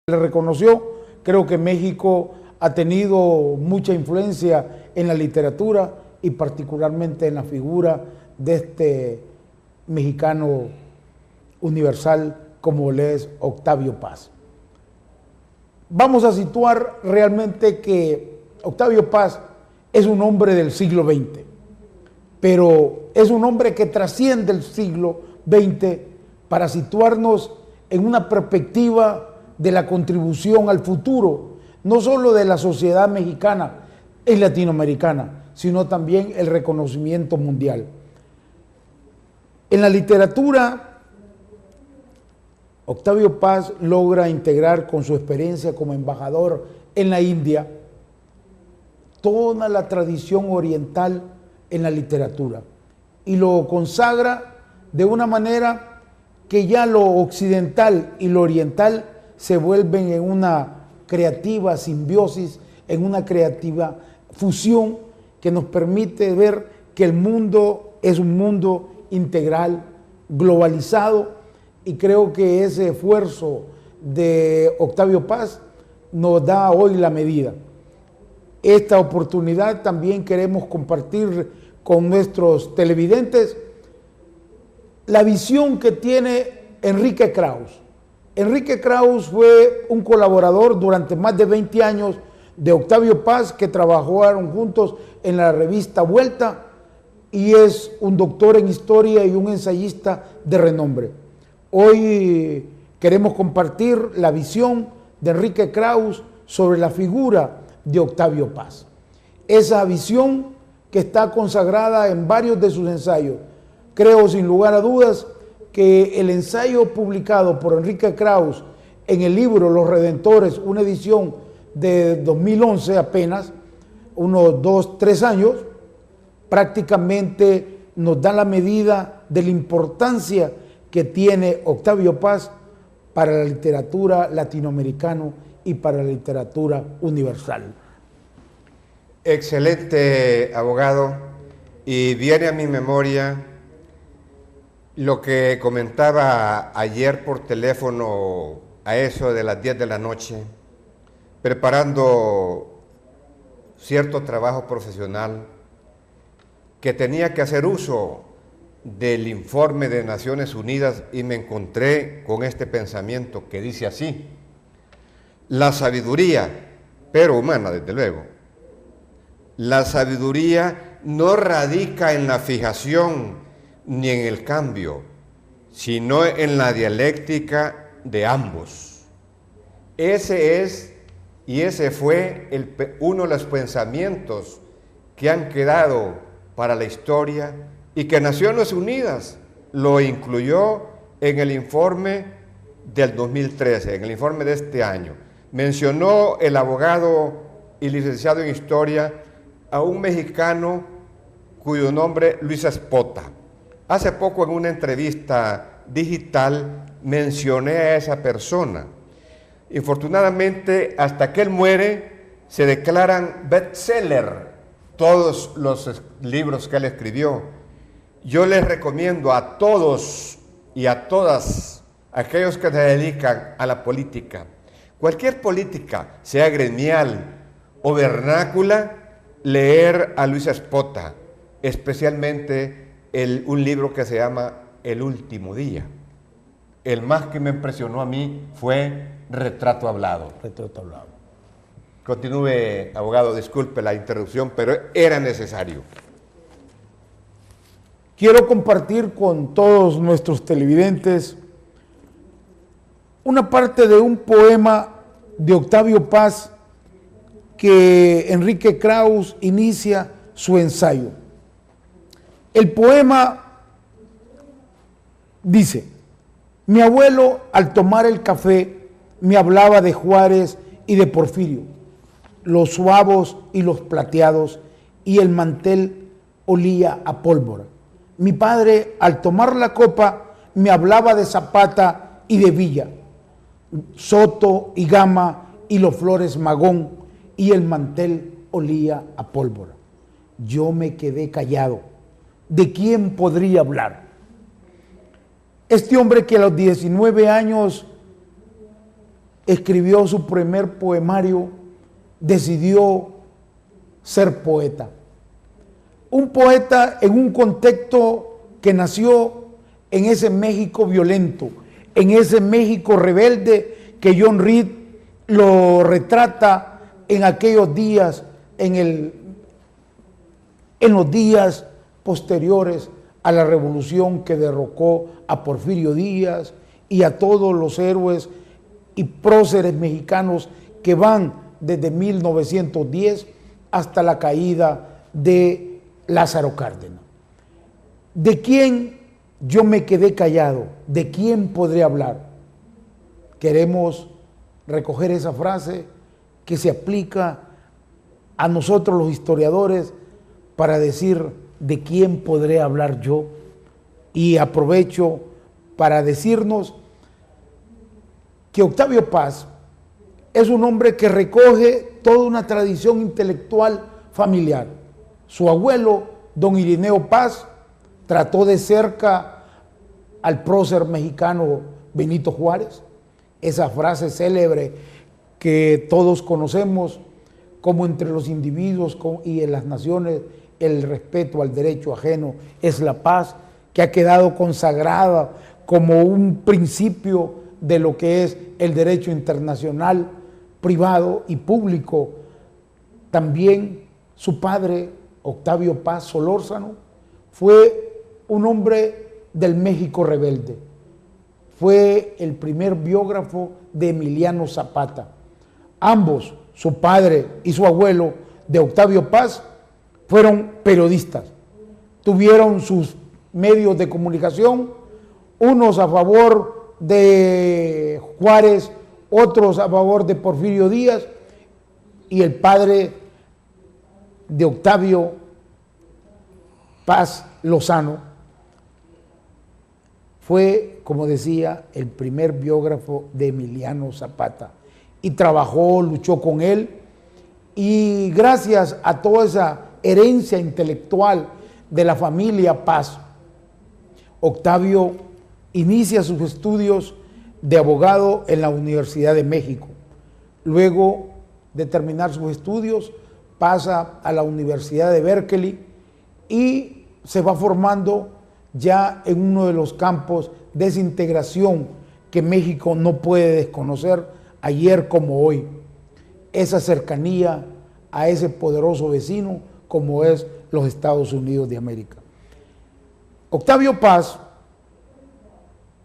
le reconoció. Creo que México ha tenido mucha influencia en la literatura y particularmente en la figura de este mexicano universal como le es Octavio Paz. Vamos a situar realmente que Octavio Paz es un hombre del siglo XX, pero es un hombre que trasciende el siglo XX para situarnos en una perspectiva de la contribución al futuro, no solo de la sociedad mexicana y latinoamericana, sino también el reconocimiento mundial. En la literatura, Octavio Paz logra integrar con su experiencia como embajador en la India toda la tradición oriental en la literatura y lo consagra de una manera que ya lo occidental y lo oriental se vuelven en una creativa simbiosis, en una creativa fusión que nos permite ver que el mundo es un mundo integral, globalizado, y creo que ese esfuerzo de Octavio Paz nos da hoy la medida. Esta oportunidad también queremos compartir con nuestros televidentes la visión que tiene Enrique Krauss. Enrique Krauss fue un colaborador durante más de 20 años de Octavio Paz, que trabajaron juntos en la revista Vuelta, y es un doctor en historia y un ensayista de renombre. Hoy queremos compartir la visión de Enrique Krauss sobre la figura de Octavio Paz. Esa visión que está consagrada en varios de sus ensayos. Creo sin lugar a dudas que el ensayo publicado por Enrique Krauss en el libro Los Redentores, una edición de 2011 apenas, unos 2, 3 años, prácticamente nos da la medida de la importancia que tiene Octavio Paz para la literatura latinoamericana y para la literatura universal. Excelente, abogado, y viene a mi memoria lo que comentaba ayer por teléfono a eso de las 10 de la noche, preparando cierto trabajo profesional, que tenía que hacer uso del informe de Naciones Unidas y me encontré con este pensamiento que dice así: la sabiduría, pero humana desde luego, la sabiduría no radica en la fijación ni en el cambio, sino en la dialéctica de ambos. Ese es y ese fue uno de los pensamientos que han quedado para la historia y que Naciones Unidas lo incluyó en el informe del 2013, en el informe de este año. Mencionó el abogado y licenciado en Historia a un mexicano cuyo nombre Luis Espota. Hace poco en una entrevista digital mencioné a esa persona. Infortunadamente, hasta que él muere, se declaran bestseller todos los libros que él escribió. Yo les recomiendo a todos y a todas aquellos que se dedican a la política, cualquier política, sea gremial o vernácula, leer a Luis Espota, especialmente un libro que se llama El Último Día. El más que me impresionó a mí fue Retrato Hablado. Retrato Hablado. Continúe, abogado, disculpe la interrupción, pero era necesario. Quiero compartir con todos nuestros televidentes una parte de un poema de Octavio Paz que Enrique Krauss inicia su ensayo. El poema dice: mi abuelo al tomar el café me hablaba de Juárez y de Porfirio, los suavos y los plateados, y el mantel olía a pólvora. Mi padre al tomar la copa me hablaba de Zapata y de Villa, Soto y Gama y los Flores Magón, y el mantel olía a pólvora. Yo me quedé callado. ¿De quién podría hablar? Este hombre que a los 19 años escribió su primer poemario, decidió ser poeta. Un poeta en un contexto que nació en ese México violento, en ese México rebelde que John Reed lo retrata en aquellos días, en los días posteriores a la revolución que derrocó a Porfirio Díaz y a todos los héroes y próceres mexicanos que van desde 1910 hasta la caída de Lázaro Cárdenas. ¿De quién yo me quedé callado? ¿De quién podré hablar? Queremos recoger esa frase que se aplica a nosotros los historiadores para decir de quién podré hablar yo, y aprovecho para decirnos que Octavio Paz es un hombre que recoge toda una tradición intelectual familiar. Su abuelo, don Irineo Paz, trató de cerca al prócer mexicano Benito Juárez, esa frase célebre que todos conocemos, como entre los individuos y en las naciones el respeto al derecho ajeno es la paz, que ha quedado consagrada como un principio de lo que es el derecho internacional, privado y público. También su padre, Octavio Paz Solórzano, fue un hombre del México rebelde. Fue el primer biógrafo de Emiliano Zapata. Ambos, su padre y su abuelo de Octavio Paz, fueron periodistas. Tuvieron sus medios de comunicación, unos a favor de Juárez, otros a favor de Porfirio Díaz, y el padre de Octavio Paz Lozano fue, como decía, el primer biógrafo de Emiliano Zapata, y trabajó, luchó con él, y gracias a toda esa herencia intelectual de la familia Paz, Octavio inicia sus estudios de abogado en la Universidad de México. Luego de terminar sus estudios, pasa a la Universidad de Berkeley y se va formando ya en uno de los campos de esa integración que México no puede desconocer ayer como hoy, esa cercanía a ese poderoso vecino como es los Estados Unidos de América. Octavio Paz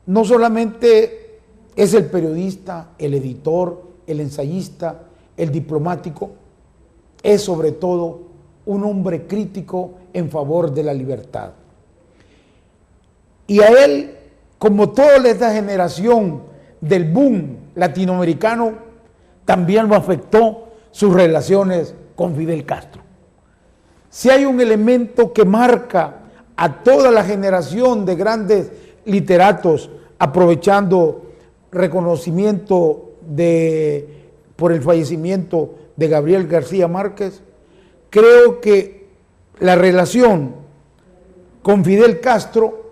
no solamente es el periodista, el editor, el ensayista, el diplomático, es sobre todo un hombre crítico en favor de la libertad. Y a él, como toda esta generación del boom latinoamericano, también lo afectó sus relaciones con Fidel Castro. Si hay un elemento que marca a toda la generación de grandes literatos, aprovechando reconocimiento por el fallecimiento de Gabriel García Márquez, creo que la relación con Fidel Castro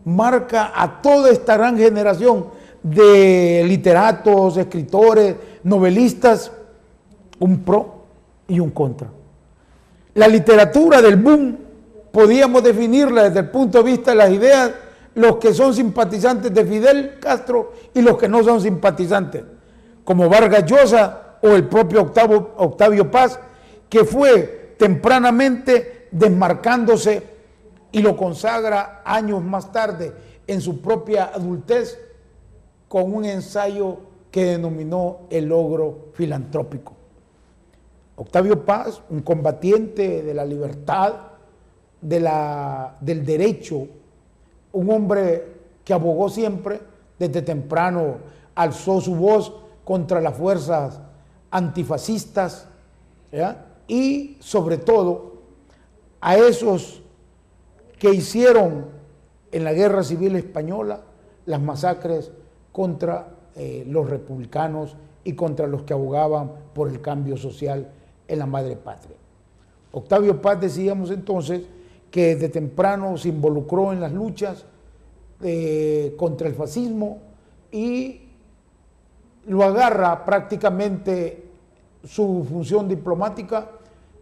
marca a toda esta gran generación de literatos, escritores, novelistas, un pro y un contra. La literatura del boom podíamos definirla desde el punto de vista de las ideas, los que son simpatizantes de Fidel Castro y los que no son simpatizantes, como Vargas Llosa o el propio Octavio Paz, que fue tempranamente desmarcándose y lo consagra años más tarde en su propia adultez con un ensayo que denominó El logro filantrópico. Octavio Paz, un combatiente de la libertad, del derecho, un hombre que abogó siempre, desde temprano alzó su voz contra las fuerzas antifascistas, ¿ya? Y sobre todo a esos que hicieron en la Guerra Civil Española las masacres contra los republicanos y contra los que abogaban por el cambio social en la madre patria. Octavio Paz, decíamos entonces, que desde temprano se involucró en las luchas contra el fascismo y lo agarra prácticamente su función diplomática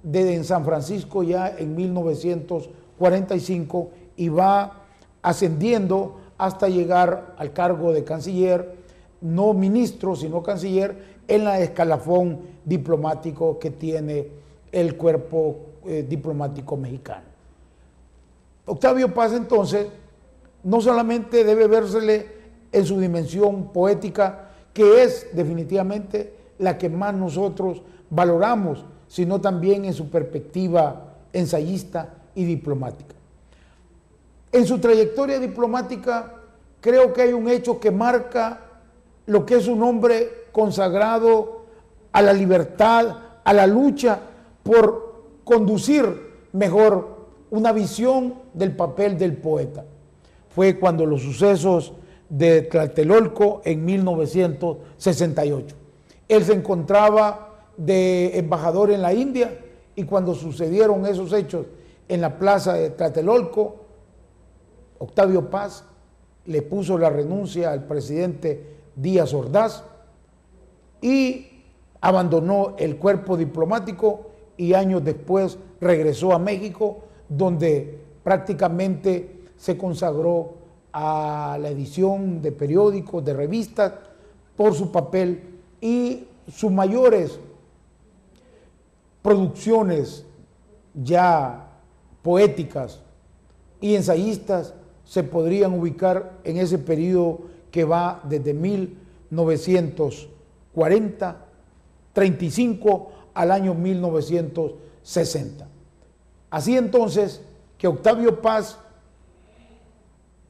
desde en San Francisco ya en 1945 y va ascendiendo hasta llegar al cargo de canciller, no ministro, sino canciller, en la escalafón diplomático que tiene el cuerpo diplomático mexicano. Octavio Paz, entonces, no solamente debe vérsele en su dimensión poética, que es definitivamente la que más nosotros valoramos, sino también en su perspectiva ensayista y diplomática. En su trayectoria diplomática, creo que hay un hecho que marca lo que es un hombre consagrado a la libertad, a la lucha por conducir mejor una visión del papel del poeta. Fue cuando los sucesos de Tlatelolco en 1968. Él se encontraba de embajador en la India y cuando sucedieron esos hechos en la plaza de Tlatelolco, Octavio Paz le puso la renuncia al presidente Díaz Ordaz y abandonó el cuerpo diplomático y años después regresó a México, donde prácticamente se consagró a la edición de periódicos, de revistas, por su papel y sus mayores producciones ya poéticas y ensayistas se podrían ubicar en ese periodo que va desde 1940, 35 al año 1960. Así entonces que Octavio Paz,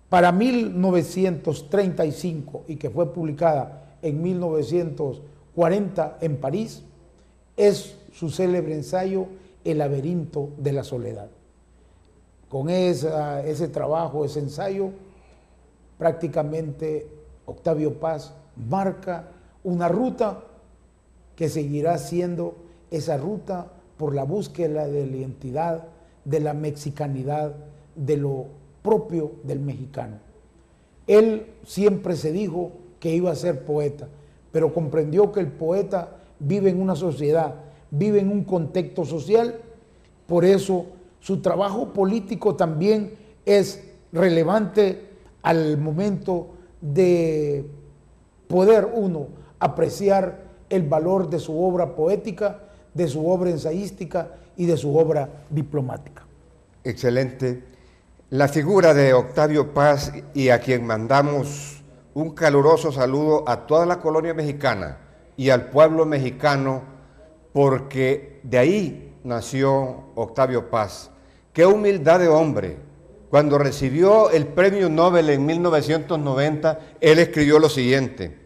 para 1935 y que fue publicada en 1940 en París, es su célebre ensayo El laberinto de la soledad. Con ese trabajo, ese ensayo, prácticamente Octavio Paz marca una ruta que seguirá siendo esa ruta por la búsqueda de la identidad, de la mexicanidad, de lo propio del mexicano. Él siempre se dijo que iba a ser poeta, pero comprendió que el poeta vive en una sociedad, vive en un contexto social, por eso su trabajo político también es relevante al momento de poder uno apreciar el valor de su obra poética, de su obra ensayística y de su obra diplomática. Excelente. La figura de Octavio Paz, y a quien mandamos un caluroso saludo a toda la colonia mexicana y al pueblo mexicano, porque de ahí nació Octavio Paz. Qué humildad de hombre. Cuando recibió el premio Nobel en 1990, él escribió lo siguiente: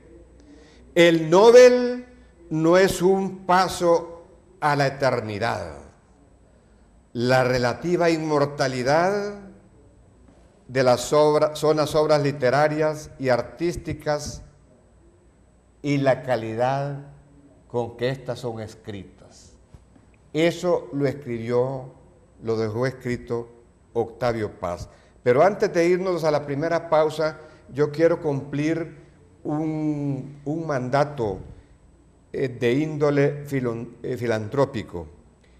el Nobel no es un paso a la eternidad. La relativa inmortalidad de las obras son las obras literarias y artísticas y la calidad con que éstas son escritas. Eso lo escribió, lo dejó escrito Octavio Paz. Pero antes de irnos a la primera pausa, yo quiero cumplir un mandato de índole filantrópico.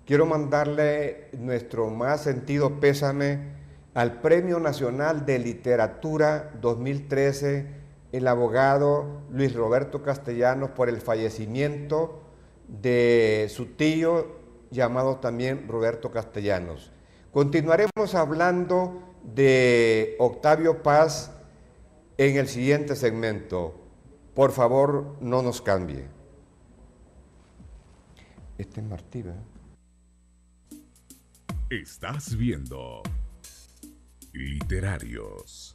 Quiero mandarle nuestro más sentido pésame al Premio Nacional de Literatura 2013, el abogado Luis Roberto Castellanos, por el fallecimiento de su tío, llamado también Roberto Castellanos. Continuaremos hablando de Octavio Paz en el siguiente segmento. Por favor, no nos cambie. Este es Martí, ¿verdad? Estás viendo Literarios.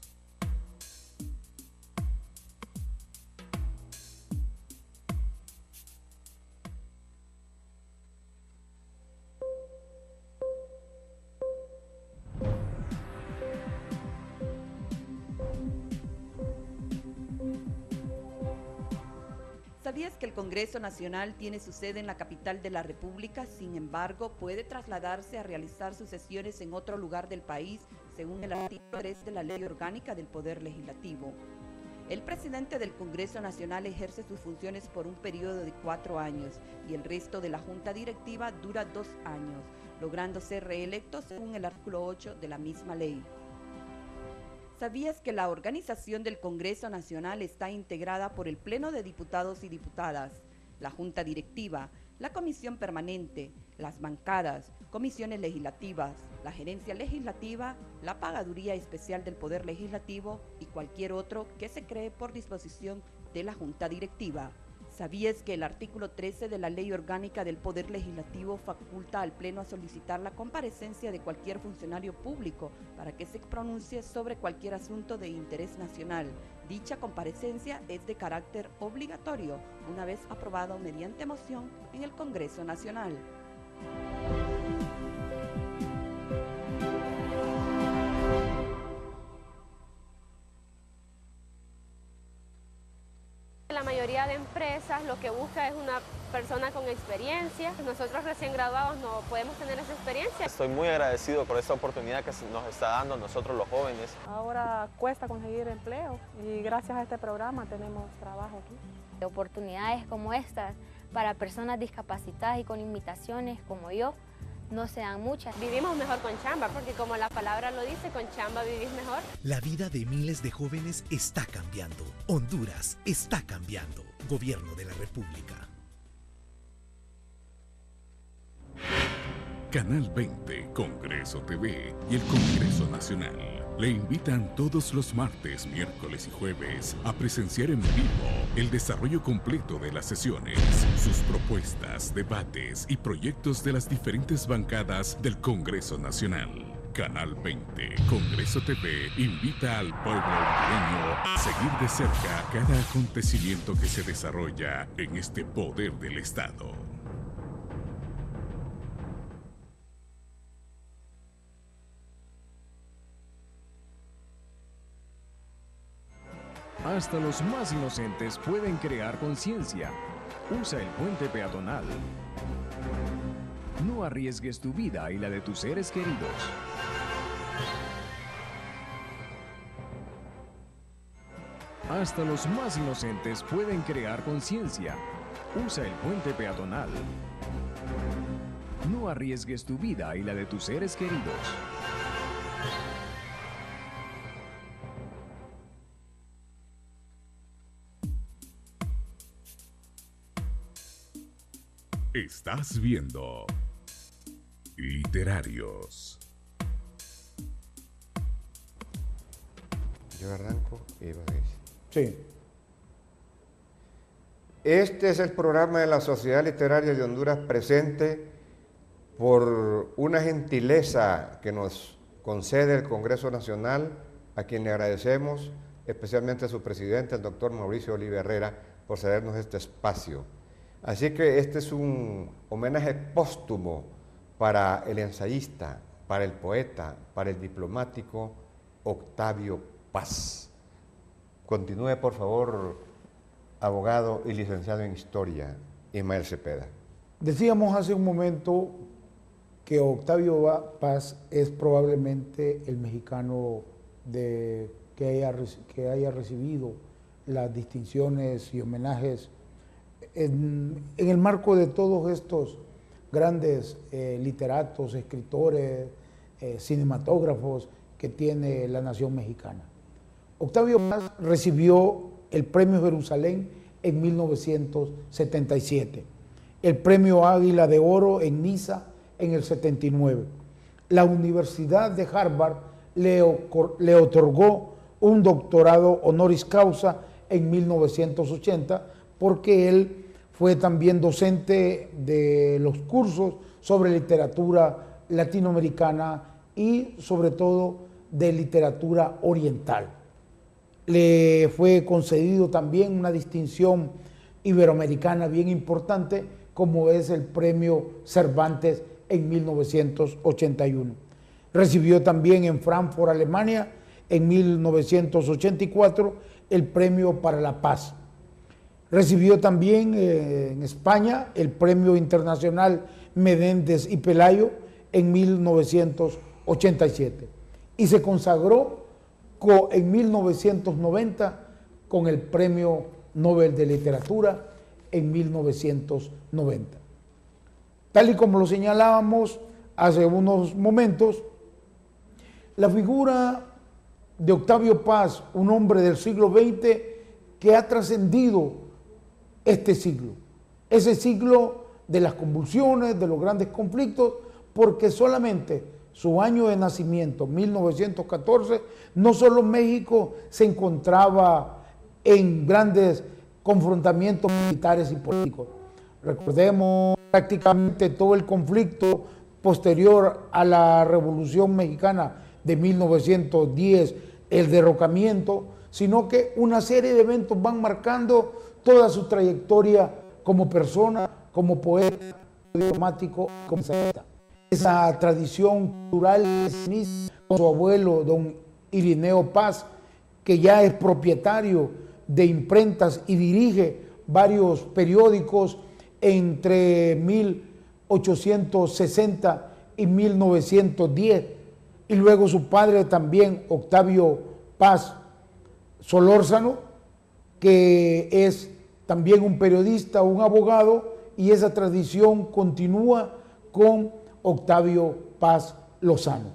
¿Sabías que el Congreso Nacional tiene su sede en la capital de la República? Sin embargo, puede trasladarse a realizar sus sesiones en otro lugar del país, según el artículo 3 de la Ley Orgánica del Poder Legislativo. El presidente del Congreso Nacional ejerce sus funciones por un periodo de 4 años y el resto de la Junta Directiva dura 2 años, logrando ser reelecto según el artículo 8 de la misma ley. ¿Sabías que la organización del Congreso Nacional está integrada por el Pleno de Diputados y Diputadas, la Junta Directiva, la Comisión Permanente, las bancadas, comisiones legislativas, la gerencia legislativa, la Pagaduría Especial del Poder Legislativo y cualquier otro que se cree por disposición de la Junta Directiva? ¿Sabías que el artículo 13 de la Ley Orgánica del Poder Legislativo faculta al Pleno a solicitar la comparecencia de cualquier funcionario público para que se pronuncie sobre cualquier asunto de interés nacional? Dicha comparecencia es de carácter obligatorio, una vez aprobado mediante moción en el Congreso Nacional. La mayoría de empresas lo que busca es una persona con experiencia. Nosotros recién graduados no podemos tener esa experiencia. Estoy muy agradecido por esta oportunidad que nos está dando a nosotros los jóvenes. Ahora cuesta conseguir empleo y gracias a este programa tenemos trabajo aquí. Oportunidades como estas para personas discapacitadas y con limitaciones como yo no se dan muchas. Vivimos mejor con chamba, porque como la palabra lo dice, con chamba vivís mejor. La vida de miles de jóvenes está cambiando. Honduras está cambiando. Gobierno de la República. Canal 20, Congreso TV y el Congreso Nacional le invitan todos los martes, miércoles y jueves a presenciar en vivo el desarrollo completo de las sesiones, sus propuestas, debates y proyectos de las diferentes bancadas del Congreso Nacional. Canal 20, Congreso TV invita al pueblo hondureño a seguir de cerca cada acontecimiento que se desarrolla en este poder del Estado. Hasta los más inocentes pueden crear conciencia. Usa el puente peatonal. No arriesgues tu vida y la de tus seres queridos. Hasta los más inocentes pueden crear conciencia. Usa el puente peatonal. No arriesgues tu vida y la de tus seres queridos. Estás viendo Literarios. Yo arranco y vas a decir. Sí. Este es el programa de la Sociedad Literaria de Honduras presente por una gentileza que nos concede el Congreso Nacional, a quien le agradecemos, especialmente a su presidente, el doctor Mauricio Oliva Herrera, por cedernos este espacio. Así que este es un homenaje póstumo para el ensayista, para el poeta, para el diplomático Octavio Paz. Continúe, por favor, abogado y licenciado en Historia, Ismael Cepeda. Decíamos hace un momento que Octavio Paz es probablemente el mexicano que haya recibido las distinciones y homenajes en el marco de todos estos grandes literatos, escritores, cinematógrafos que tiene la nación mexicana. Octavio Paz recibió el Premio Jerusalén en 1977, el Premio Águila de Oro en Niza en el 79. La Universidad de Harvard le otorgó un doctorado honoris causa en 1980 porque él fue también docente de los cursos sobre literatura latinoamericana y sobre todo de literatura oriental. Le fue concedido también una distinción iberoamericana bien importante, como es el Premio Cervantes en 1981. Recibió también en Frankfurt, Alemania, en 1984, el Premio para la Paz. Recibió también en España el Premio Internacional Menéndez y Pelayo en 1987 y se consagró en 1990 con el Premio Nobel de Literatura en 1990. Tal y como lo señalábamos hace unos momentos, la figura de Octavio Paz, un hombre del siglo XX que ha trascendido este siglo, ese siglo de las convulsiones, de los grandes conflictos, porque solamente su año de nacimiento, 1914, no solo México se encontraba en grandes confrontamientos militares y políticos. Recordemos prácticamente todo el conflicto posterior a la Revolución Mexicana de 1910, el derrocamiento, sino que una serie de eventos van marcando toda su trayectoria como persona, como poeta, diplomático, como ensayista. Esa tradición cultural con su abuelo, don Irineo Paz, que ya es propietario de imprentas y dirige varios periódicos entre 1860 y 1910, y luego su padre también, Octavio Paz Solórzano, que es también un periodista, un abogado, y esa tradición continúa con Octavio Paz Lozano.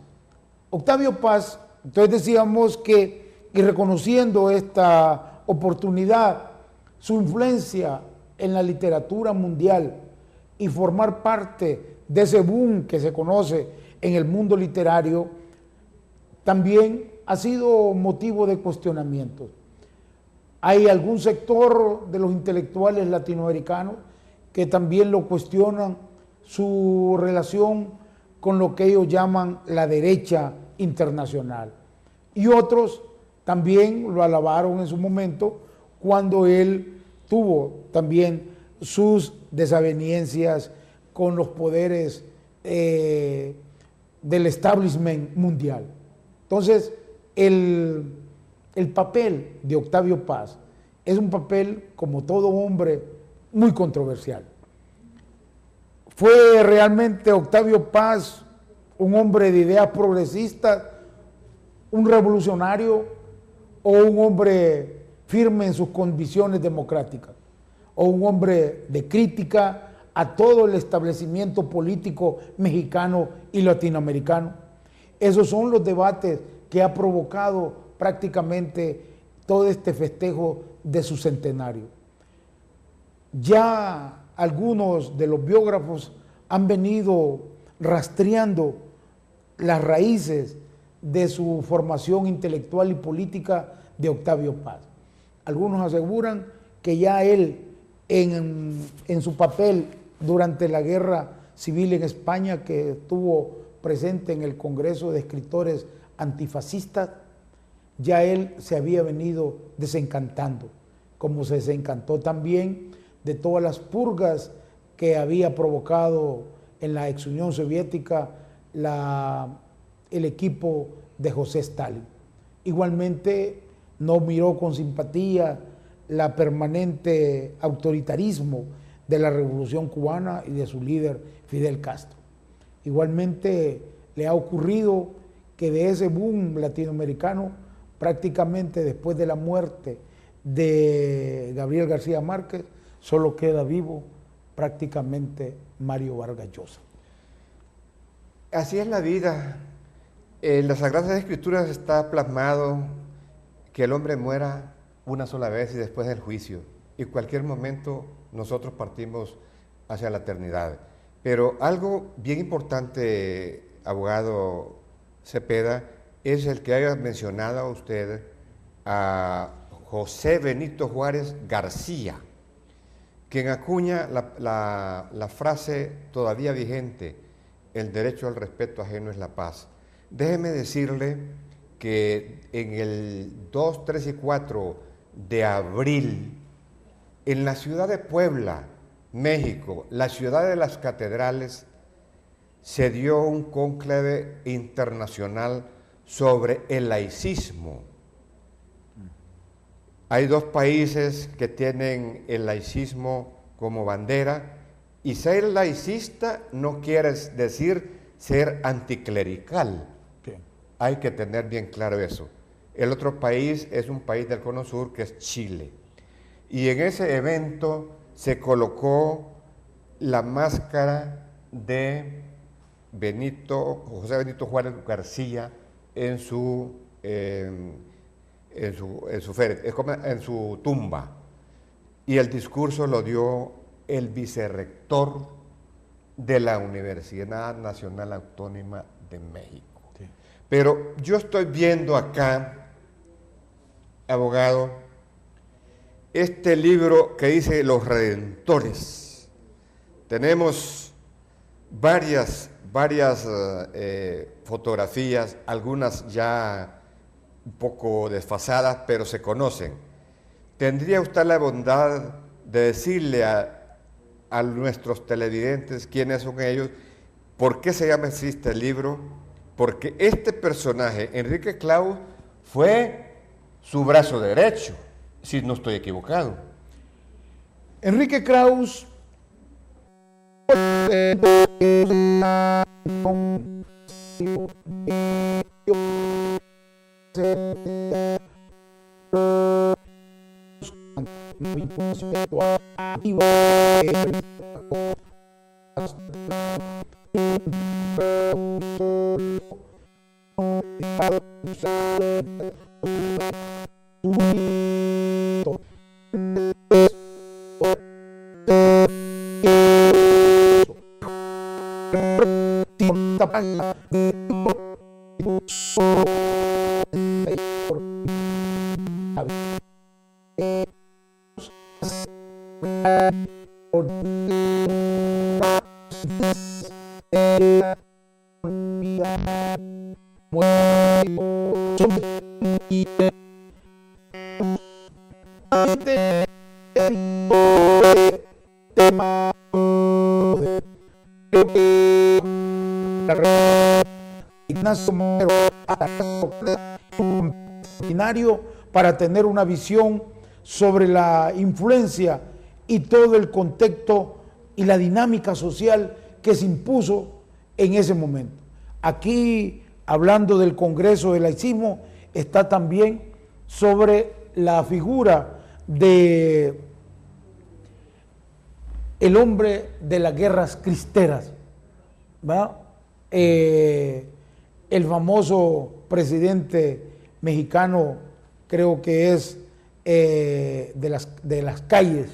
Octavio Paz, entonces decíamos que, y reconociendo esta oportunidad, su influencia en la literatura mundial y formar parte de ese boom que se conoce en el mundo literario, también ha sido motivo de cuestionamiento. Hay algún sector de los intelectuales latinoamericanos que también lo cuestionan, su relación con lo que ellos llaman la derecha internacional. Y otros también lo alabaron en su momento cuando él tuvo también sus desavenencias con los poderes del establishment mundial. Entonces, el papel de Octavio Paz es un papel, como todo hombre, muy controversial. ¿Fue realmente Octavio Paz un hombre de ideas progresistas, un revolucionario o un hombre firme en sus convicciones democráticas? ¿O un hombre de crítica a todo el establecimiento político mexicano y latinoamericano? Esos son los debates que ha provocado prácticamente todo este festejo de su centenario. Ya algunos de los biógrafos han venido rastreando las raíces de su formación intelectual y política de Octavio Paz. Algunos aseguran que ya él, en su papel durante la guerra civil en España, que estuvo presente en el Congreso de Escritores Antifascistas, ya él se había venido desencantando, como se desencantó también de todas las purgas que había provocado en la ex Unión Soviética el equipo de José Stalin. Igualmente no miró con simpatía la permanente autoritarismo de la Revolución Cubana y de su líder Fidel Castro. Igualmente le ha ocurrido que de ese boom latinoamericano, prácticamente después de la muerte de Gabriel García Márquez, solo queda vivo prácticamente Mario Vargas Llosa. Así es la vida. En las Sagradas Escrituras está plasmado que el hombre muera una sola vez y después del juicio. Y en cualquier momento nosotros partimos hacia la eternidad. Pero algo bien importante, abogado Cepeda, es el que haya mencionado a usted a José Benito Juárez García, quien acuña la frase todavía vigente: el derecho al respeto ajeno es la paz. Déjeme decirle que en el 2, 3 y 4 de abril, en la ciudad de Puebla, México, la ciudad de las catedrales, se dio un cónclave internacional sobre el laicismo. Hay dos países que tienen el laicismo como bandera, y ser laicista no quiere decir ser anticlerical. Hay que tener bien claro eso. El otro país es un país del Cono Sur, que es Chile. Y en ese evento se colocó la máscara de José Benito Juárez García en su tumba. Y el discurso lo dio el vicerrector de la Universidad Nacional Autónoma de México. Sí. Pero yo estoy viendo acá, abogado, este libro que dice Los Redentores. Tenemos varias fotografías, algunas ya un poco desfasadas, pero se conocen. ¿Tendría usted la bondad de decirle a nuestros televidentes quiénes son ellos, por qué se llama así este libro? Porque este personaje, Enrique Krauss, fue su brazo derecho, si no estoy equivocado. Enrique Krauss para tener una visión sobre la influencia y todo el contexto y la dinámica social que se impuso en ese momento. Aquí, hablando del Congreso del Laicismo, está también sobre la figura de el hombre de las guerras cristeras, ¿verdad? El famoso presidente mexicano, creo que es de las calles,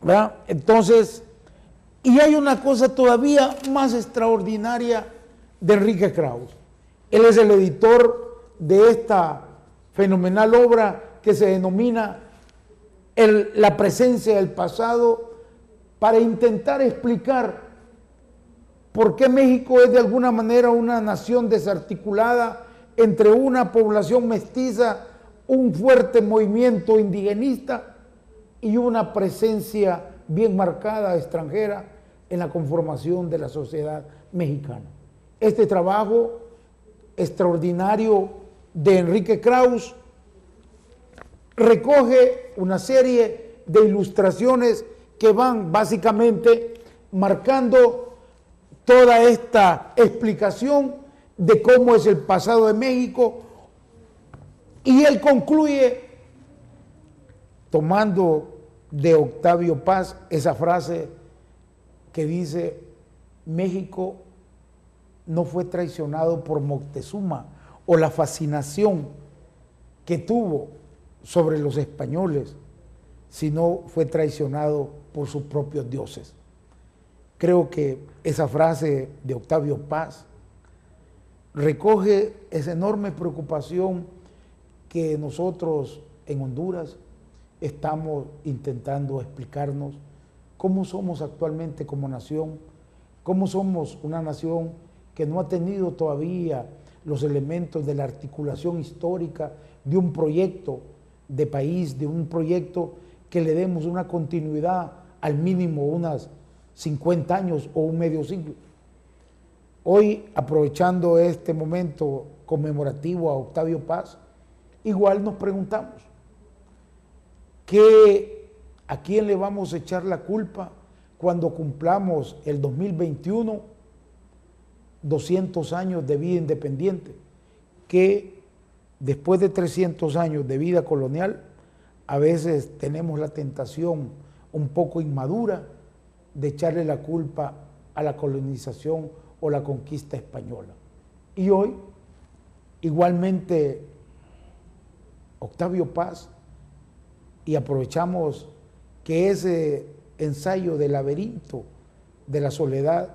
¿verdad? Entonces, y hay una cosa todavía más extraordinaria de Enrique Krauss. Él es el editor de esta fenomenal obra que se denomina La presencia del pasado, para intentar explicar por qué México es de alguna manera una nación desarticulada entre una población mestiza, un fuerte movimiento indigenista y una presencia bien marcada extranjera en la conformación de la sociedad mexicana. Este trabajo extraordinario de Enrique Krauss recoge una serie de ilustraciones que van básicamente marcando toda esta explicación de cómo es el pasado de México, y él concluye tomando de Octavio Paz esa frase que dice: México no fue traicionado por Moctezuma o la fascinación que tuvo sobre los españoles, sino fue traicionado por sus propios dioses. Creo que esa frase de Octavio Paz recoge esa enorme preocupación que nosotros en Honduras estamos intentando explicarnos cómo somos actualmente como nación, cómo somos una nación que no ha tenido todavía los elementos de la articulación histórica de un proyecto de país, de un proyecto que le demos una continuidad, al mínimo unas 50 años o un medio siglo. Hoy, aprovechando este momento conmemorativo a Octavio Paz, igual nos preguntamos, ¿a quién le vamos a echar la culpa cuando cumplamos el 2021 200 años de vida independiente? ¿Qué después de 300 años de vida colonial, a veces tenemos la tentación un poco inmadura de echarle la culpa a la colonización o la conquista española. Y hoy, igualmente, Octavio Paz, y aprovechamos que ese ensayo del laberinto de la soledad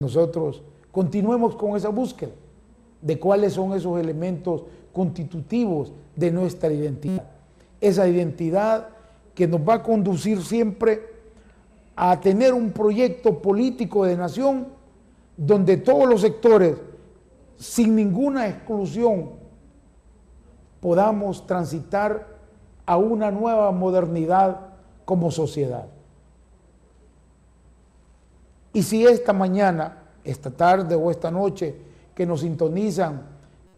nosotros continuemos con esa búsqueda de cuáles son esos elementos constitutivos de nuestra identidad. Esa identidad que nos va a conducir siempre a tener un proyecto político de nación donde todos los sectores, sin ninguna exclusión, podamos transitar a una nueva modernidad como sociedad. Y si esta mañana, esta tarde o esta noche que nos sintonizan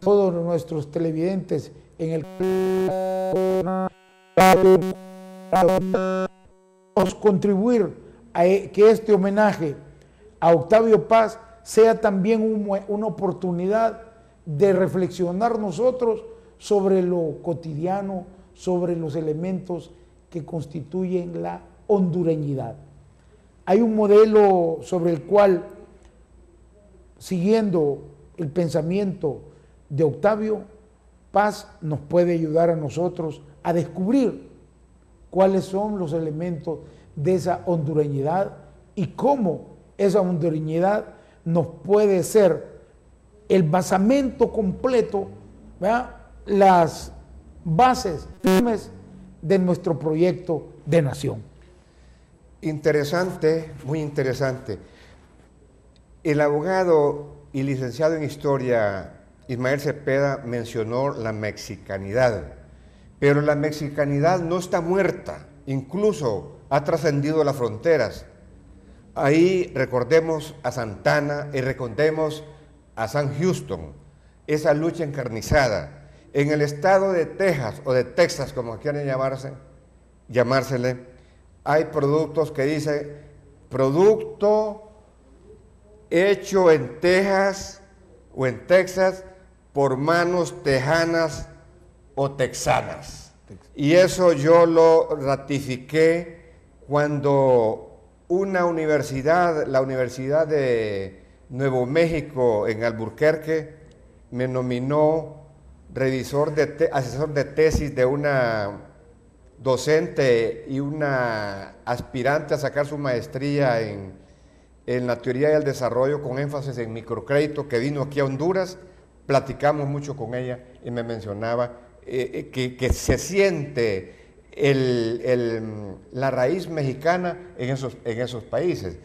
todos nuestros televidentes en el contribuir a que este homenaje a Octavio Paz sea también una oportunidad de reflexionar nosotros sobre lo cotidiano, sobre los elementos que constituyen la hondureñidad. Hay un modelo sobre el cual, siguiendo el pensamiento de Octavio, Paz nos puede ayudar a nosotros a descubrir cuáles son los elementos de esa hondureñidad y cómo esa hondureñidad nos puede ser el basamento completo, ¿verdad?, las bases firmes de nuestro proyecto de nación. Interesante, muy interesante. El abogado y licenciado en Historia Ismael Cepeda mencionó la mexicanidad, pero la mexicanidad no está muerta, incluso ha trascendido las fronteras. Ahí recordemos a Santana y recordemos a Sam Houston, esa lucha encarnizada. En el estado de Texas o de Texas, como quieran llamársele, hay productos que dicen producto hecho en Texas o en Texas por manos tejanas o texanas. Y eso yo lo ratifiqué cuando una universidad, la Universidad de Nuevo México en Albuquerque, me nominó asesor de tesis de una docente y una aspirante a sacar su maestría en la teoría del desarrollo con énfasis en microcrédito, que vino aquí a Honduras. Platicamos mucho con ella y me mencionaba que se siente la raíz mexicana en esos países.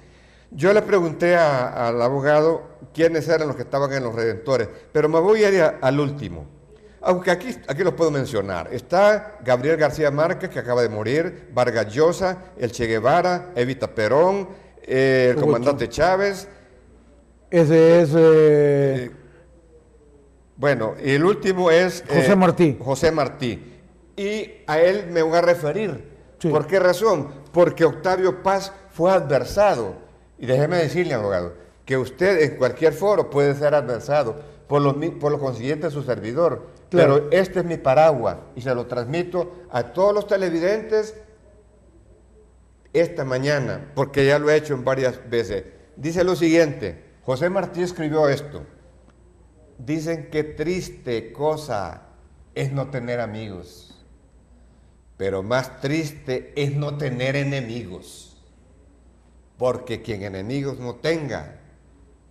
Yo le pregunté al abogado quiénes eran los que estaban en los Redentores, pero me voy a ir al último. Aunque aquí los puedo mencionar. Está Gabriel García Márquez, que acaba de morir, Vargas Llosa, el Che Guevara, Evita Perón, el comandante Chávez. Ese es... Bueno, y el último es José Martí. José Martí. Y a él me voy a referir. Sí. ¿Por qué razón? Porque Octavio Paz fue adversado. Y déjeme decirle, abogado, que usted en cualquier foro puede ser adversado, por lo consiguiente su servidor. Claro. Pero este es mi paraguas y se lo transmito a todos los televidentes esta mañana, porque ya lo he hecho en varias veces. Dice lo siguiente, José Martí escribió esto. Dicen que triste cosa es no tener amigos, pero más triste es no tener enemigos, porque quien enemigos no tenga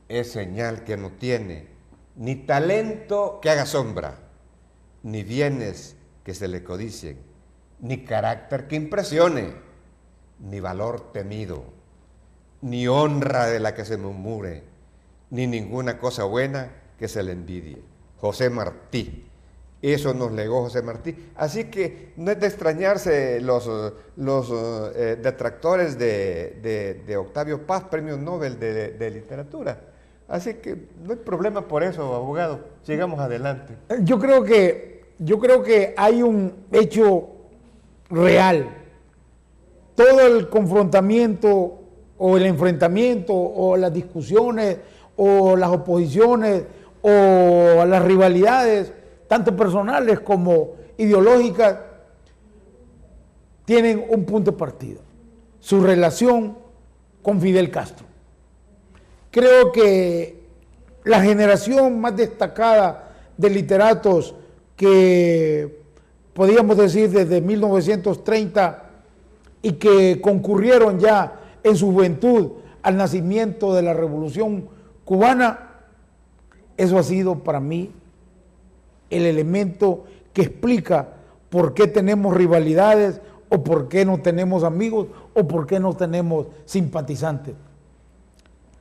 es señal que no tiene ni talento que haga sombra, ni bienes que se le codicien, ni carácter que impresione, ni valor temido, ni honra de la que se murmure, ni ninguna cosa buena que se le envidie. José Martí. Eso nos legó José Martí. Así que no es de extrañarse los detractores de Octavio Paz, Premio Nobel de Literatura. Así que no hay problema por eso, abogado. Sigamos adelante. Yo creo que hay un hecho real. Todo el confrontamiento o el enfrentamiento o las discusiones o las oposiciones o las rivalidades, tanto personales como ideológicas, tienen un punto de partida: su relación con Fidel Castro. Creo que la generación más destacada de literatos que podríamos decir desde 1930 y que concurrieron ya en su juventud al nacimiento de la Revolución Cubana, eso ha sido para mí el elemento que explica por qué tenemos rivalidades o por qué no tenemos amigos o por qué no tenemos simpatizantes.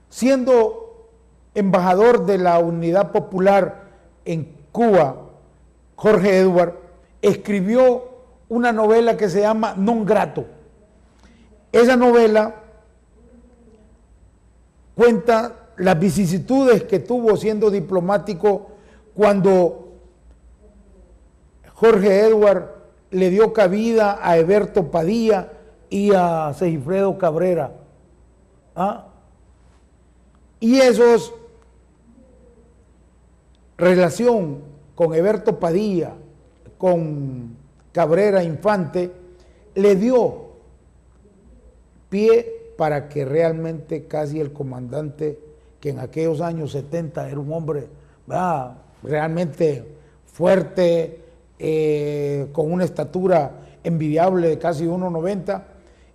Siendo embajador de la Unidad Popular en Cuba, Jorge Edward escribió una novela que se llama Non Grato. Esa novela cuenta las vicisitudes que tuvo siendo diplomático cuando Jorge Edward le dio cabida a Eberto Padilla y a Sigifredo Cabrera. ¿Ah? Y esos relación con Eberto Padilla, con Cabrera Infante, le dio pie para que realmente casi el comandante, que en aquellos años 70 era un hombre, ¿verdad?, realmente fuerte, con una estatura envidiable de casi 1,90,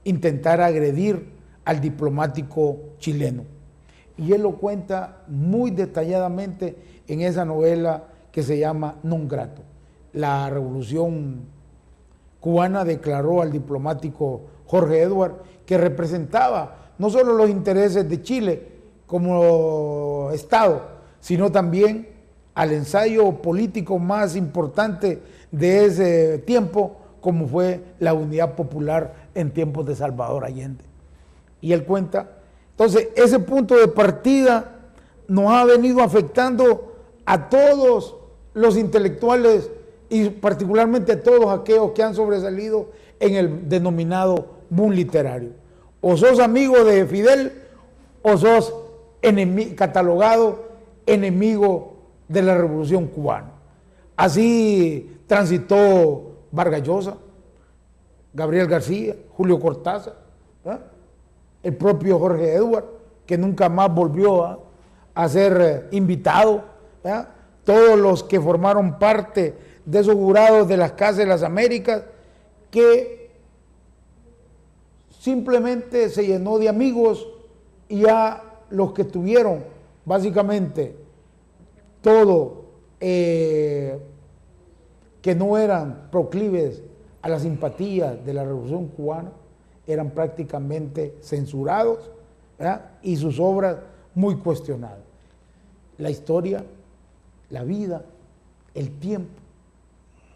intentara agredir al diplomático chileno. Y él lo cuenta muy detalladamente en esa novela que se llama Non Grato. La Revolución Cubana declaró al diplomático Jorge Edward que representaba no solo los intereses de Chile como Estado, sino también al ensayo político más importante de ese tiempo, como fue la Unidad Popular en tiempos de Salvador Allende. Y él cuenta, entonces, ese punto de partida nos ha venido afectando a todos los intelectuales y particularmente a todos aquellos que han sobresalido en el denominado boom literario. O sos amigo de Fidel o sos catalogado enemigo de la Revolución Cubana. Así transitó Vargas Llosa, Gabriel García, Julio Cortázar, ¿eh?, el propio Jorge Edward, que nunca más volvió a ser invitado, ¿eh?, todos los que formaron parte de esos jurados de las Casas de las Américas, que simplemente se llenó de amigos, y ya los que tuvieron básicamente todo, que no eran proclives a la simpatía de la Revolución Cubana, eran prácticamente censurados, ¿verdad?, y sus obras muy cuestionadas. La historia, la vida, el tiempo,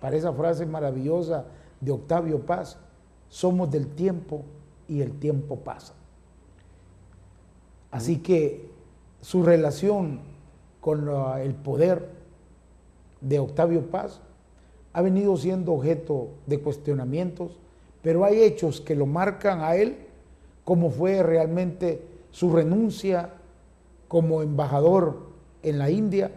para esa frase maravillosa de Octavio Paz: somos del tiempo y el tiempo pasa. Así que su relación con el poder de Octavio Paz ha venido siendo objeto de cuestionamientos, pero hay hechos que lo marcan a él, como fue realmente su renuncia como embajador en la India,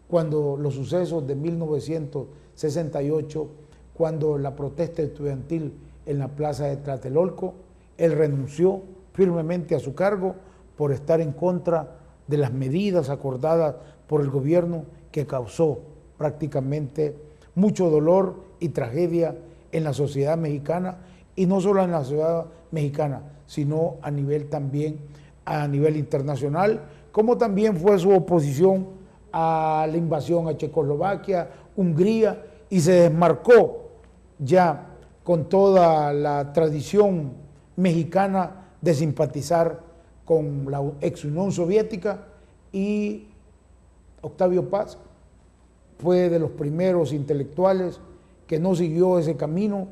cuando los sucesos de 1968, cuando la protesta estudiantil en la plaza de Tlatelolco, él renunció firmemente a su cargo por estar en contra de las medidas acordadas por el gobierno, que causó prácticamente mucho dolor y tragedia en la sociedad mexicana, y no solo en la sociedad mexicana, sino a nivel también, a nivel internacional, como también fue su oposición a la invasión a Checoslovaquia, Hungría, y se desmarcó ya con toda la tradición mexicana de simpatizar con la ex Unión Soviética, y Octavio Paz fue de los primeros intelectuales que no siguió ese camino,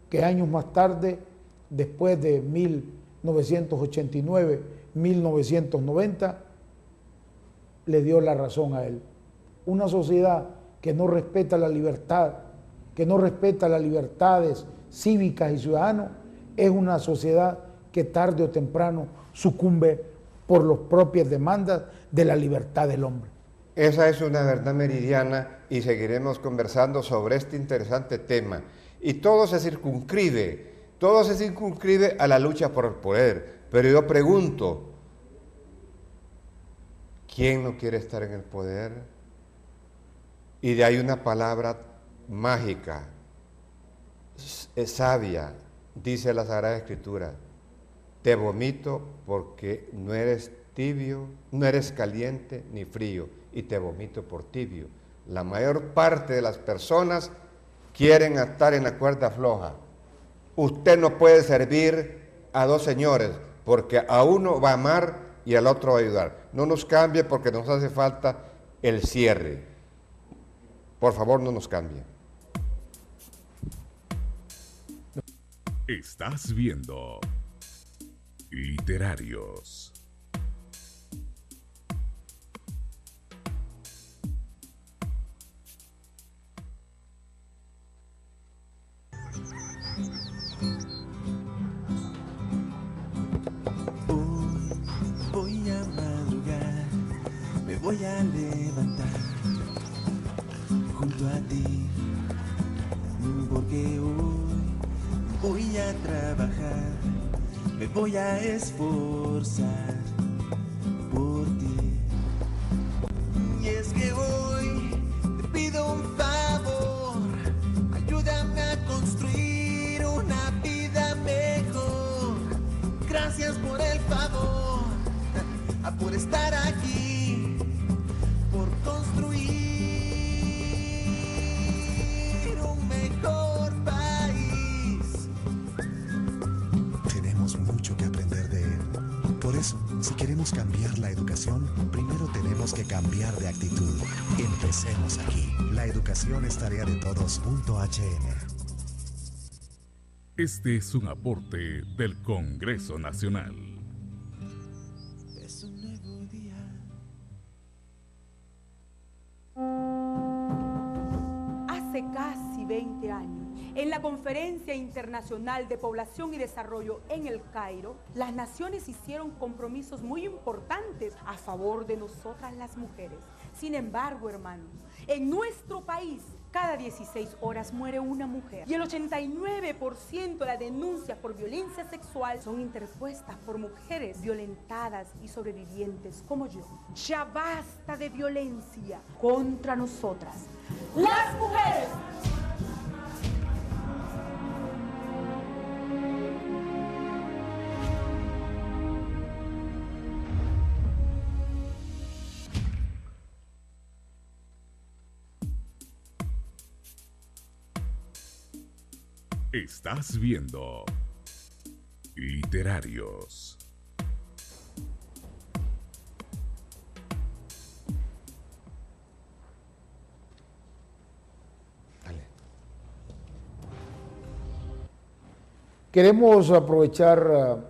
que años más tarde, después de 1989, 1990, le dio la razón a él. Una sociedad que no respeta la libertad, que no respeta las libertades cívicas y ciudadanas, es una sociedad que tarde o temprano sucumbe por las propias demandas de la libertad del hombre. Esa es una verdad meridiana y seguiremos conversando sobre este interesante tema. Y todo se circunscribe a la lucha por el poder. Pero yo pregunto, ¿quién no quiere estar en el poder? Y de ahí una palabra mágica, es sabia, dice la Sagrada Escritura: te vomito porque no eres tibio, no eres caliente ni frío, y te vomito por tibio. La mayor parte de las personas quieren estar en la cuerda floja. Usted no puede servir a dos señores, porque a uno va a amar y al otro va a ayudar. No nos cambie, porque nos hace falta el cierre. Por favor, no nos cambie. Estás viendo Literarios. Voy a madrugar, me voy a levantar junto a ti, porque hoy voy a trabajar, me voy a esforzar por ti. Y es que hoy te pido un favor, ayúdame a construir una vida mejor. Gracias por el favor, por estar aquí, por construir un mejor país. Tenemos mucho que aprender de él. Por eso, si queremos cambiar la educación, primero tenemos que cambiar de actitud. Empecemos aquí. La educación es tarea de todos.hn. Este es un aporte del Congreso Nacional. Es un nuevo día. Hace casi 20 años, en la Conferencia Internacional de Población y Desarrollo en El Cairo, las naciones hicieron compromisos muy importantes a favor de nosotras las mujeres. Sin embargo, hermanos, en nuestro país, cada 16 horas muere una mujer, y el 89% de las denuncias por violencia sexual son interpuestas por mujeres violentadas y sobrevivientes como yo. Ya basta de violencia contra nosotras, las mujeres. Estás viendo Literarios. Queremos aprovechar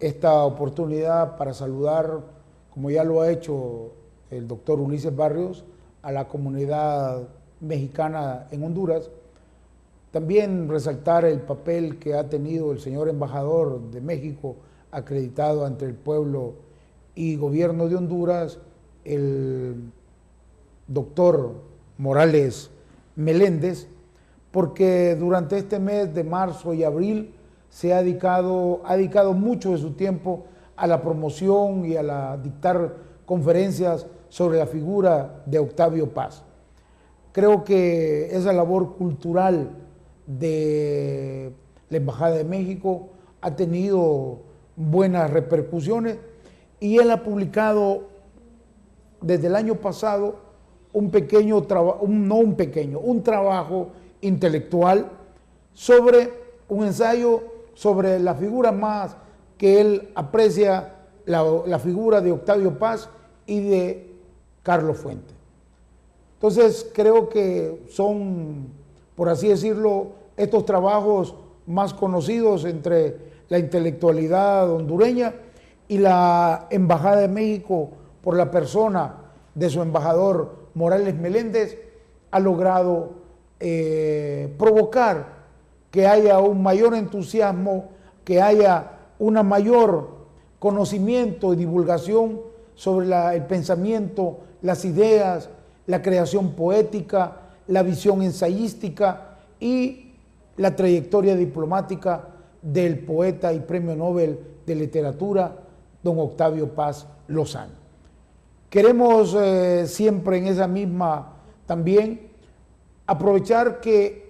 esta oportunidad para saludar, como ya lo ha hecho el doctor Ulises Barrios, a la comunidad mexicana en Honduras. También resaltar el papel que ha tenido el señor embajador de México acreditado ante el pueblo y gobierno de Honduras, el doctor Morales Meléndez, porque durante este mes de marzo y abril se ha dedicado mucho de su tiempo a la promoción y a dictar conferencias sobre la figura de Octavio Paz. Creo que esa labor cultural de la Embajada de México ha tenido buenas repercusiones y él ha publicado desde el año pasado un trabajo intelectual sobre un ensayo sobre la figura más que él aprecia, la figura de Octavio Paz y de Carlos Fuentes. Entonces creo que son, por así decirlo, estos trabajos más conocidos entre la intelectualidad hondureña y la Embajada de México, por la persona de su embajador Morales Meléndez, ha logrado provocar que haya un mayor entusiasmo, que haya una mayor conocimiento y divulgación sobre el pensamiento, las ideas, la creación poética, la visión ensayística y la trayectoria diplomática del poeta y premio Nobel de Literatura, don Octavio Paz Lozano. Queremos siempre en esa misma también aprovechar que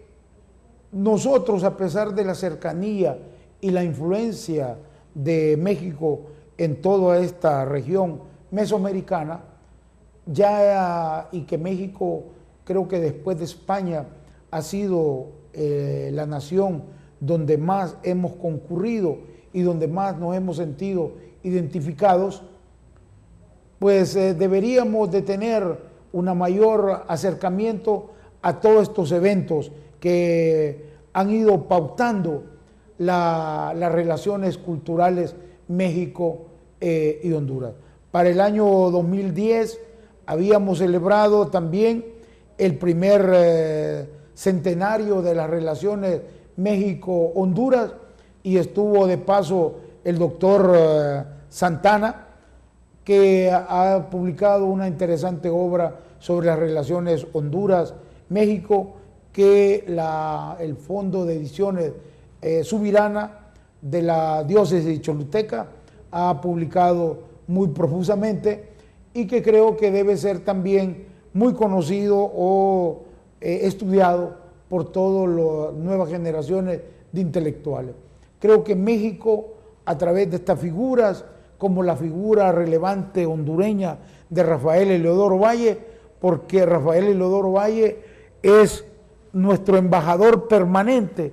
nosotros, a pesar de la cercanía y la influencia de México en toda esta región mesoamericana, y que México, creo que después de España, ha sido la nación donde más hemos concurrido y donde más nos hemos sentido identificados, pues deberíamos de tener un mayor acercamiento a todos estos eventos que han ido pautando las relaciones culturales México y Honduras. Para el año 2010 habíamos celebrado también el primer centenario de las relaciones México-Honduras y estuvo de paso el doctor Santana, que ha publicado una interesante obra sobre las relaciones Honduras-México, que el Fondo de Ediciones Subirana de la diócesis de Choluteca ha publicado muy profusamente y que creo que debe ser también muy conocido o estudiado por todas las nuevas generaciones de intelectuales. Creo que México, a través de estas figuras, como la figura relevante hondureña de Rafael Eleodoro Valle, porque Rafael Eleodoro Valle es nuestro embajador permanente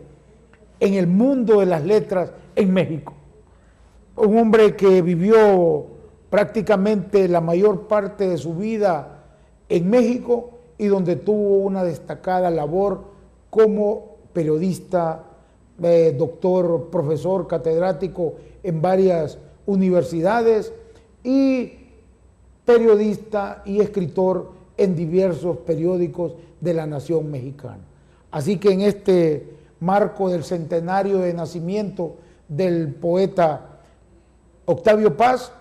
en el mundo de las letras en México. Un hombre que vivió prácticamente la mayor parte de su vida en México y donde tuvo una destacada labor como periodista, doctor, profesor, catedrático en varias universidades y periodista y escritor en diversos periódicos de la nación mexicana. Así que en este marco del centenario de nacimiento del poeta Octavio Paz,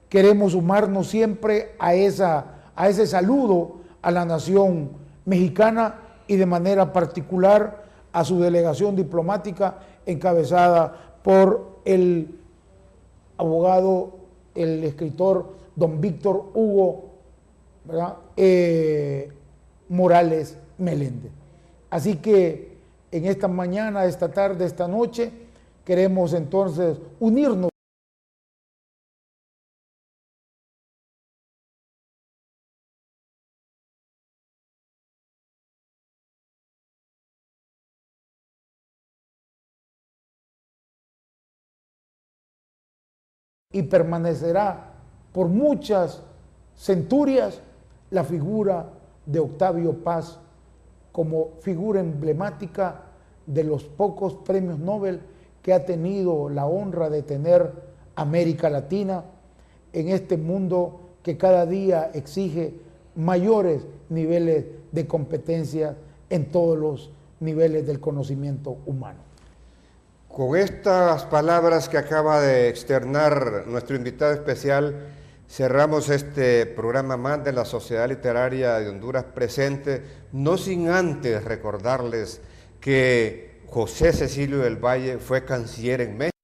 queremos sumarnos siempre a ese saludo a la nación mexicana y de manera particular a su delegación diplomática encabezada por el abogado, el escritor don Víctor Hugo, ¿verdad? Morales Meléndez. Así que en esta mañana, esta tarde, esta noche, queremos entonces unirnos y permanecerá por muchas centurias la figura de Octavio Paz como figura emblemática de los pocos premios Nobel que ha tenido la honra de tener América Latina en este mundo que cada día exige mayores niveles de competencia en todos los niveles del conocimiento humano. Con estas palabras que acaba de externar nuestro invitado especial, cerramos este programa más de la Sociedad Literaria de Honduras Presente, no sin antes recordarles que José Cecilio del Valle fue canciller en México.